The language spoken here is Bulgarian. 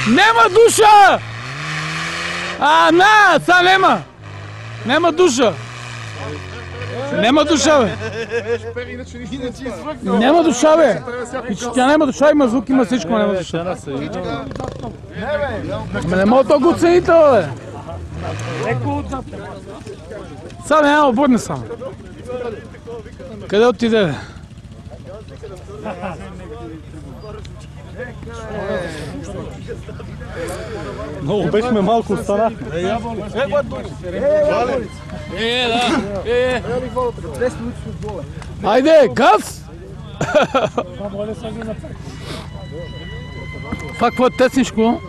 Нема душа! Са нема! Нема душа! Нема душа, бе! Нема душа, бе! Тя нема душа, има звук, има всичко, нема душа. Не мога да го оцените, бе! Сега няма обърне само. Къде отиде, бе? Много бехме малко, останахме. Айде, газ! Това какво е тесничко?